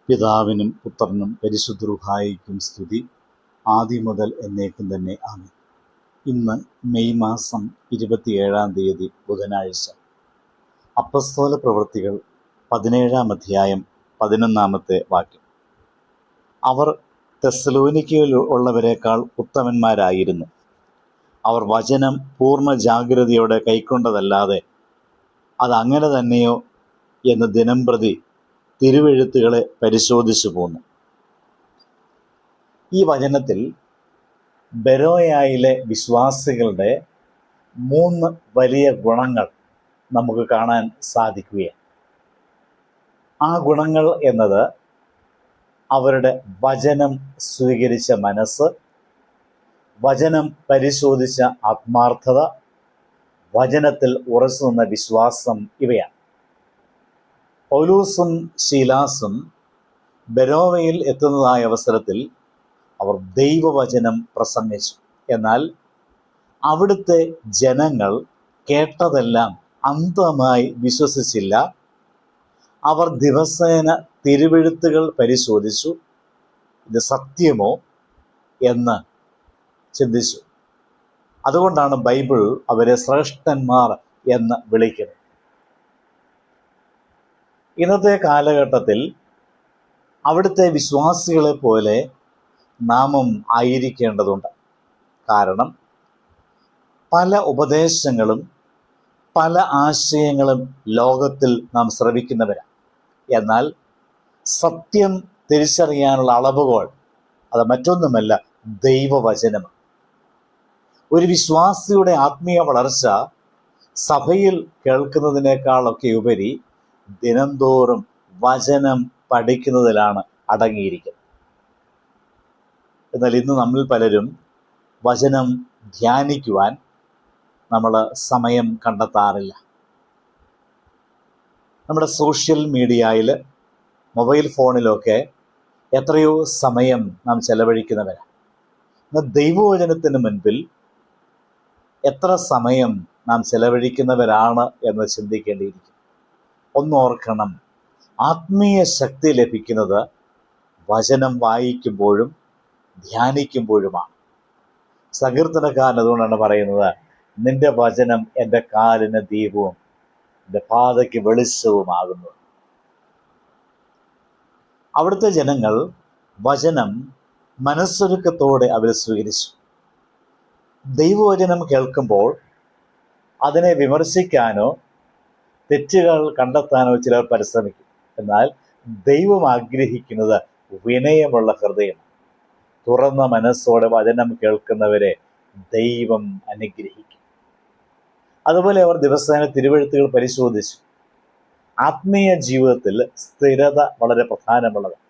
പിതാവിനും പുത്രനും പരിശുദ്ധ റൂഹായിക്കും സ്തുതി, ആദ്യം മുതൽ എന്നേക്കും തന്നെ ആമേൻ. ഇന്ന് മെയ് മാസം 27 ബുധനാഴ്ച. അപ്പസ്തോല പ്രവൃത്തികൾ 17 അധ്യായം 11 വാക്യം. അവർ തെസ്സലോനിക്കയിൽ ഉള്ളവരെക്കാൾ ഉത്തമന്മാരായിരുന്നു. അവർ വചനം പൂർണ്ണ ജാഗ്രതയോടെ കൈക്കൊണ്ടതല്ലാതെ അതങ്ങനെ തന്നെയോ എന്ന് ദിനംപ്രതി തിരുവെഴുത്തുകളെ പരിശോധിച്ചു പോന്നു. ഈ വചനത്തിൽ ബെരോയായിലെ വിശ്വാസികളുടെ 3 വലിയ ഗുണങ്ങൾ നമുക്ക് കാണാൻ സാധിക്കുകയാണ്. ആ ഗുണങ്ങൾ എന്നത് അവരുടെ വചനം സ്വീകരിച്ച മനസ്സ്, വചനം പരിശോധിച്ച ആത്മാർത്ഥത, വചനത്തിൽ ഉറച്ചു നിന്ന വിശ്വാസം ഇവയാണ്. പൗലോസും ശീലാസും ബെരോവയിൽ എത്തുന്നതായ അവസരത്തിൽ അവർ ദൈവവചനം പ്രസംഗിച്ചു. എന്നാൽ അവിടുത്തെ ജനങ്ങൾ കേട്ടതെല്ലാം അന്ധമായി വിശ്വസിച്ചില്ല. അവർ ദിവസേന തിരുവെഴുത്തുകൾ പരിശോധിച്ചു, ഇത് സത്യമോ എന്ന് ചിന്തിച്ചു. അതുകൊണ്ടാണ് ബൈബിൾ അവരെ ശ്രേഷ്ഠന്മാർ എന്ന് വിളിക്കുന്നത്. ഇന്നത്തെ കാലഘട്ടത്തിൽ അവിടുത്തെ വിശ്വാസികളെ പോലെ നാമും ആയിരിക്കേണ്ടതുണ്ട്. കാരണം പല ഉപദേശങ്ങളും പല ആശയങ്ങളും ലോകത്തിൽ നാം ശ്രവിക്കുന്നവരാണ്. എന്നാൽ സത്യം തിരിച്ചറിയാനുള്ള അളവുകോൽ അത് മറ്റൊന്നുമല്ല, ദൈവവചനമാണ്. ഒരു വിശ്വാസിയുടെ ആത്മീയ വളർച്ച സഭയിൽ കേൾക്കുന്നതിനേക്കാളൊക്കെ ഉപരി ദിനംതോറും വചനം പഠിക്കുന്നതിലാണ് അടങ്ങിയിരിക്കുന്നത്. എന്നാൽ ഇന്ന് നമ്മിൽ പലരും വചനം ധ്യാനിക്കുവാൻ നമ്മൾ സമയം കണ്ടെത്താറില്ല. നമ്മുടെ സോഷ്യൽ മീഡിയയിൽ, മൊബൈൽ ഫോണിലൊക്കെ എത്രയോ സമയം നാം ചെലവഴിക്കുന്നവരാണ്. എന്നാൽ ദൈവവചനത്തിന് മുൻപിൽ എത്ര സമയം നാം ചെലവഴിക്കുന്നവരാണ് എന്ന് ചിന്തിക്കേണ്ടിയിരിക്കും. ഒന്നോർക്കണം, ആത്മീയ ശക്തി ലഭിക്കുന്നത് വചനം വായിക്കുമ്പോഴും ധ്യാനിക്കുമ്പോഴുമാണ്. സങ്കീർത്തനക്കാരൻ അതുകൊണ്ടാണ് പറയുന്നത്, നിന്റെ വചനം എൻ്റെ കാലിന് ദീപവും എൻ്റെ പാതയ്ക്ക് വെളിച്ചവുമാകുന്നു. അവിടുത്തെ ജനങ്ങൾ വചനം മനസ്സൊരുക്കത്തോടെ അവർ സ്വീകരിച്ചു. ദൈവവചനം കേൾക്കുമ്പോൾ അതിനെ വിമർശിക്കാനോ തെറ്റുകൾ കണ്ടെത്താനോ ചിലർ പരിശ്രമിക്കും. എന്നാൽ ദൈവം ആഗ്രഹിക്കുന്നത് വിനയമുള്ള ഹൃദയം. തുറന്ന മനസ്സോടെ വചനം കേൾക്കുന്നവരെ ദൈവം അനുഗ്രഹിക്കും. അതുപോലെ അവർ ദിവസേന തിരുവെഴുത്തുകൾ പരിശോധിച്ചു. ആത്മീയ ജീവിതത്തിൽ സ്ഥിരത വളരെ പ്രധാനമുള്ളതാണ്.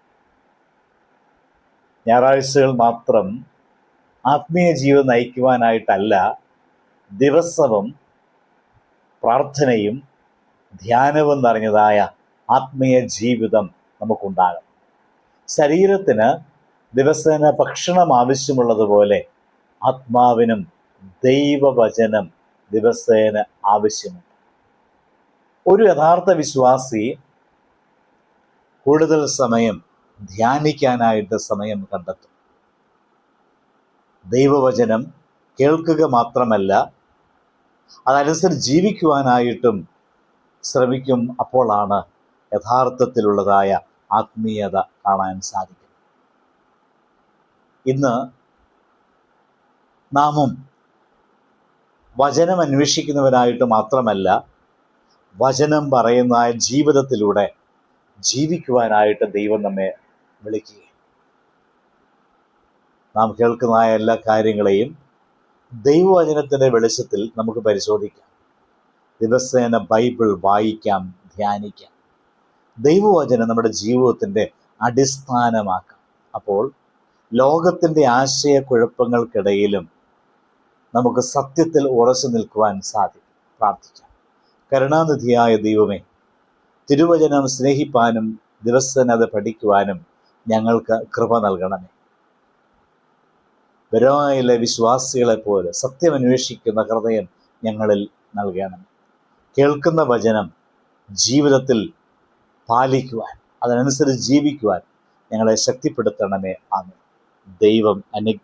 ഞായറാഴ്ചകൾ മാത്രം ആത്മീയ ജീവിതം നയിക്കുവാനായിട്ടല്ല, ദിവസവും പ്രാർത്ഥനയും ധ്യാനവും നിറഞ്ഞതായ ആത്മീയ ജീവിതം നമുക്കുണ്ടാകും. ശരീരത്തിന് ദിവസേന ഭക്ഷണം ആവശ്യമുള്ളതുപോലെ ആത്മാവിനും ദൈവവചനം ദിവസേന ആവശ്യമുണ്ട്. ഒരു യഥാർത്ഥ വിശ്വാസി കൂടുതൽ സമയം ധ്യാനിക്കാനായിട്ട് സമയം കണ്ടെത്തും. ദൈവവചനം കേൾക്കുക മാത്രമല്ല, അതനുസരിച്ച് ജീവിക്കുവാനായിട്ടും ശ്രമിക്കും. അപ്പോഴാണ് യഥാർത്ഥത്തിലുള്ളതായ ആത്മീയത കാണാൻ സാധിക്കും. ഇന്ന് നാമും വചനം അന്വേഷിക്കുന്നവരായിട്ട് മാത്രമല്ല, വചനം പറയുന്ന ജീവിതത്തിലൂടെ ജീവിക്കുവാനായിട്ട് ദൈവം നമ്മെ വിളിക്കുക. നാം കേൾക്കുന്ന എല്ലാ കാര്യങ്ങളെയും ദൈവവചനത്തിൻ്റെ വെളിച്ചത്തിൽ നമുക്ക് പരിശോധിക്കാം. ദിവസേന ബൈബിൾ വായിക്കാം, ധ്യാനിക്കാം. ദൈവവചനം നമ്മുടെ ജീവിതത്തിൻ്റെ അടിസ്ഥാനമാക്കാം. അപ്പോൾ ലോകത്തിൻ്റെ ആശയക്കുഴപ്പങ്ങൾക്കിടയിലും നമുക്ക് സത്യത്തിൽ ഉറച്ചു നിൽക്കുവാൻ സാധിക്കും. പ്രാർത്ഥിക്കാം. കരുണാനിധിയായ ദൈവമേ, തിരുവചനം സ്നേഹിപ്പാനും ദിവസേന അത് പഠിക്കുവാനും ഞങ്ങൾക്ക് കൃപ നൽകണമേ. ബെരോയയിലെ വിശ്വാസികളെപ്പോലെ സത്യമന്വേഷിക്കുന്ന ഹൃദയം ഞങ്ങളിൽ നൽകണമേ. കേൾക്കുന്ന വചനം ജീവിതത്തിൽ പാലിക്കുവാൻ അതിനനുസരിച്ച് ജീവിക്കുവാൻ ഞങ്ങളെ ശക്തിപ്പെടുത്തണമേ. ആമേൻ. ദൈവം അനുഗ്രഹിക്കട്ടെ.